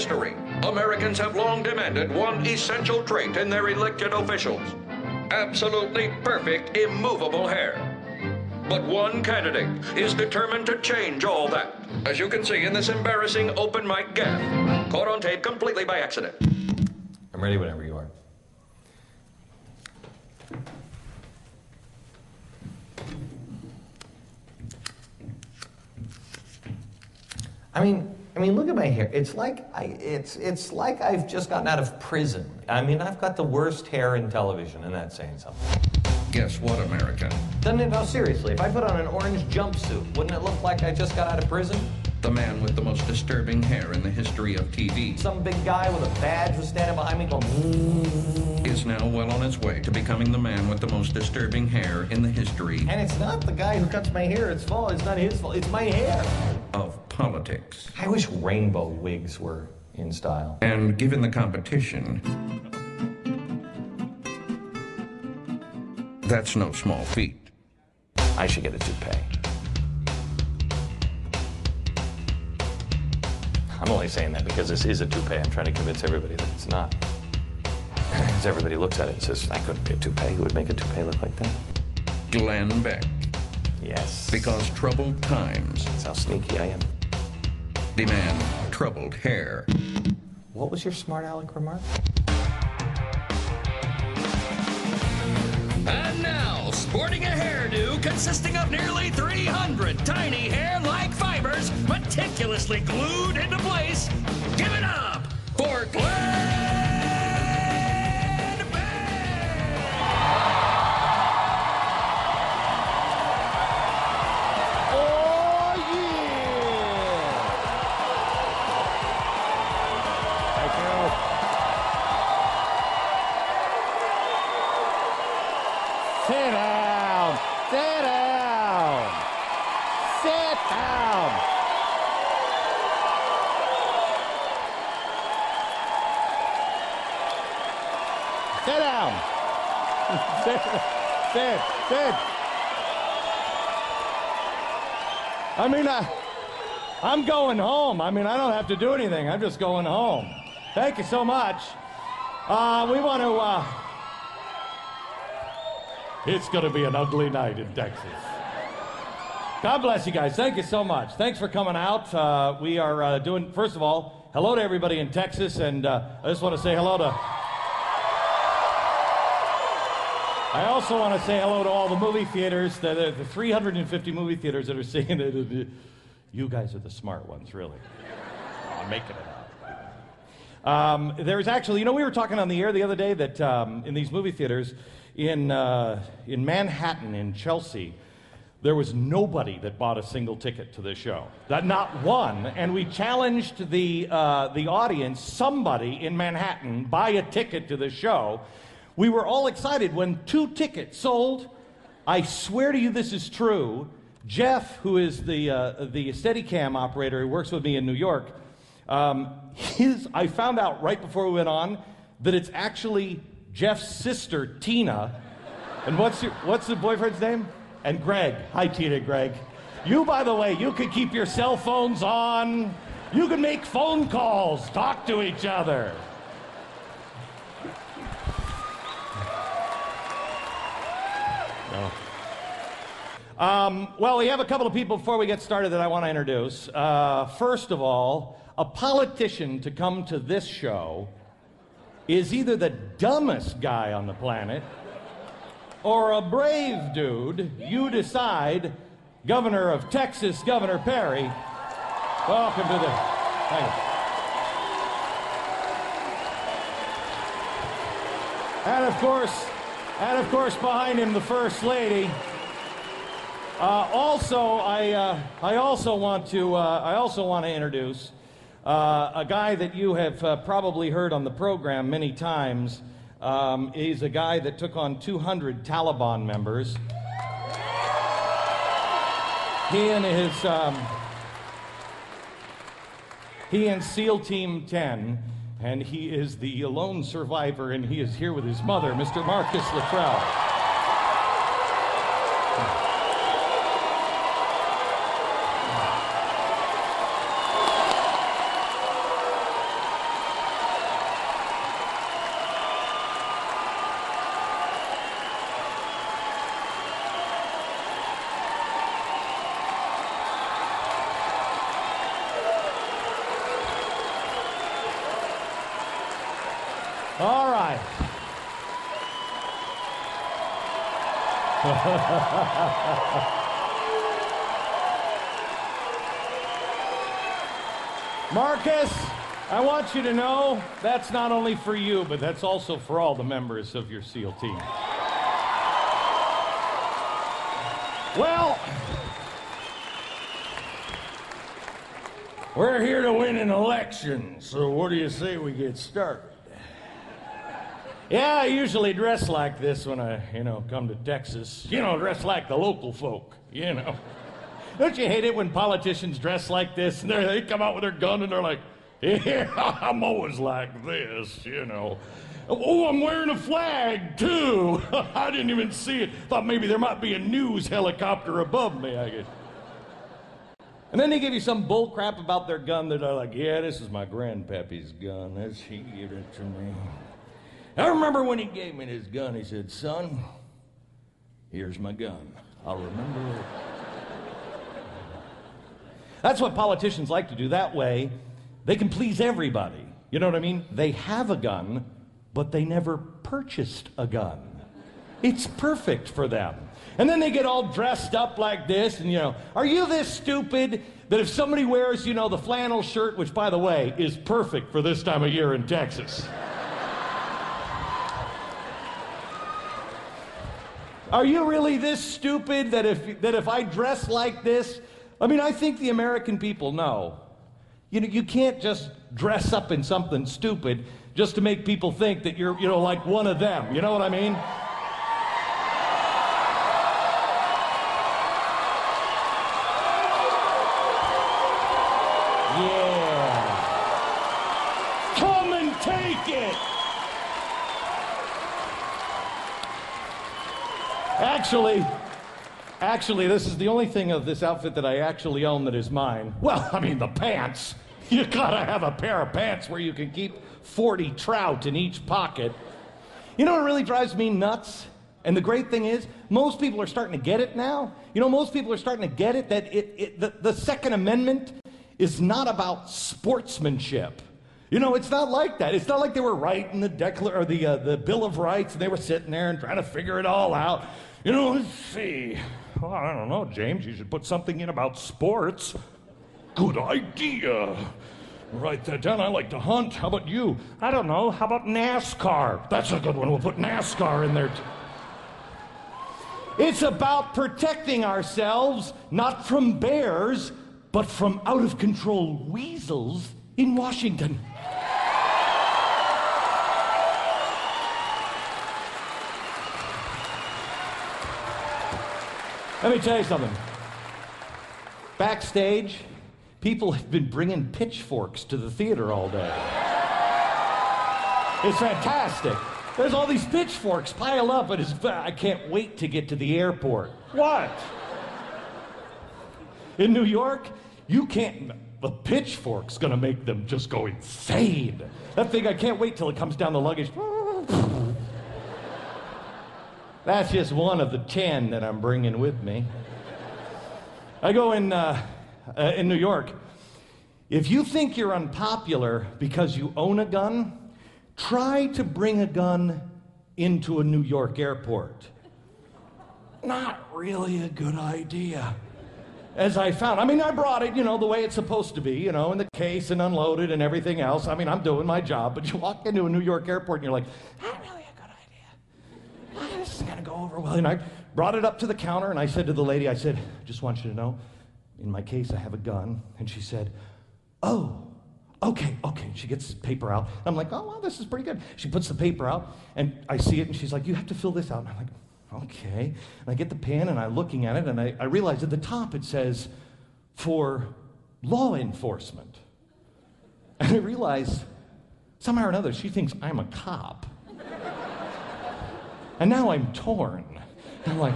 history, Americans have long demanded one essential trait in their elected officials: absolutely perfect, immovable hair. But one candidate is determined to change all that, as you can see in this embarrassing open mic gaffe, caught on tape completely by accident. I'm ready whenever you are. I mean, look at my hair. It's like it's like I've just gotten out of prison. I mean, I've got the worst hair in television, and that's saying something. Guess what, American? Doesn't it? No, seriously. If I put on an orange jumpsuit, wouldn't it look like I just got out of prison? The man with the most disturbing hair in the history of TV. Some big guy with a badge was standing behind me going... is now well on his way to becoming the man with the most disturbing hair in the history... And it's not the guy who cuts my hair. It's not his fault. It's my hair. ...of politics. I wish rainbow wigs were in style. And given the competition, that's no small feat. I should get a toupee. I'm only saying that because this is a toupee. I'm trying to convince everybody that it's not. Because everybody looks at it and says, that couldn't be a toupee. Who would make a toupee look like that? Glenn Beck. Yes. Because troubled times... That's how sneaky I am. ...demand troubled hair. What was your smart aleck remark? And now, sporting a hairdo consisting of nearly 300 tiny hair-like fibers meticulously glued into place, give it up for Glenn Beck! Oh, yeah! Thank you. Sit down. Sit down. Sit down. Sit down. Sit. I mean, I'm going home. I mean, I don't have to do anything. I'm just going home. Thank you so much. We want to... It's going to be an ugly night in Texas. God bless you guys. Thank you so much. Thanks for coming out. We are doing, first of all, hello to everybody in Texas, and I just want to say hello to... I also want to say hello to all the movie theaters, the 350 movie theaters that are seeing it. You guys are the smart ones, really. Oh, I'm making it up. There's actually, you know, we were talking on the air the other day that in these movie theaters, in Manhattan, in Chelsea, there was nobody that bought a single ticket to this show. Not one. And we challenged the audience, somebody in Manhattan, buy a ticket to the show. We were all excited when 2 tickets sold. I swear to you this is true. Jeff, who is the Steadicam operator who works with me in New York, I found out right before we went on that it's actually Jeff's sister, Tina. And what's the boyfriend's name? And Greg. Hi, Tina, Greg. You, by the way, you could keep your cell phones on. You can make phone calls, talk to each other. No. Well, we have a couple of people before we get started that I want to introduce. First of all, a politician to come to this show is either the dumbest guy on the planet or a brave dude. You decide. Governor of Texas, Governor Perry. Welcome to the... Thank you. And of course, behind him, the First Lady. I also want to introduce a guy that you have probably heard on the program many times. He's a guy that took on 200 Taliban members. He and SEAL Team 10, and he is the lone survivor, and he is here with his mother, Mr. Marcus Luttrell. All right. Marcus, I want you to know that's not only for you, but that's also for all the members of your SEAL team. Well, we're here to win an election, so what do you say we get started? Yeah, I usually dress like this when I, come to Texas. Dress like the local folk, Don't you hate it when politicians dress like this and they come out with their gun and they're like, yeah, I'm always like this, Oh, I'm wearing a flag, too. I didn't even see it. Thought maybe there might be a news helicopter above me, I guess. And then they give you some bull crap about their gun that are like, yeah, this is my grandpappy's gun. He gave it to me. I remember when he gave me his gun, he said, son, here's my gun. I'll remember it. That's what politicians like to do. That way, they can please everybody. You know what I mean? They have a gun, but they never purchased a gun. It's perfect for them. And then they get all dressed up like this, and are you this stupid that if somebody wears, the flannel shirt, which, by the way, is perfect for this time of year in Texas. Are you really this stupid that if I dress like this? I mean, I think the American people know. You can't just dress up in something stupid just to make people think that you're, like one of them. You know what I mean? Yeah. Come and take it. Actually, this is the only thing of this outfit that I actually own that is mine. Well, I mean, the pants. You gotta have a pair of pants where you can keep 40 trout in each pocket. You know what really drives me nuts? And the great thing is, most people are starting to get it now. Most people are starting to get it that the Second Amendment is not about sportsmanship. It's not like that. It's not like they were writing the Bill of Rights and they were sitting there and trying to figure it all out. Let's see. Well, I don't know, James. You should put something in about sports. Good idea. Write that down. I like to hunt. How about you? I don't know. How about NASCAR? That's a good one. We'll put NASCAR in there. It's about protecting ourselves, not from bears, but from out-of-control weasels in Washington. Let me tell you something. Backstage, people have been bringing pitchforks to the theater all day. It's fantastic. There's all these pitchforks piled up, and I can't wait to get to the airport. What? In New York, you can't... The pitchfork's gonna make them just go insane. That thing, I can't wait till it comes down the luggage. That's just one of the 10 that I'm bringing with me. I go in New York. If you think you're unpopular because you own a gun, try to bring a gun into a New York airport. Not really a good idea. As I found, I brought it, the way it's supposed to be, in the case and unloaded and everything else. I'm doing my job, but you walk into a New York airport and you're like, not really a good idea. This is gonna go over well. And I brought it up to the counter and I said to the lady, I just want you to know, in my case I have a gun. And she said, oh, okay. She gets the paper out. I'm like, oh, well, this is pretty good. She puts the paper out and I see it and she's like, you have to fill this out. And I'm like, okay. And I get the pen and I'm looking at it and I realize at the top it says, for law enforcement. And I realize, somehow or another, she thinks I'm a cop. And now I'm torn. And I'm like,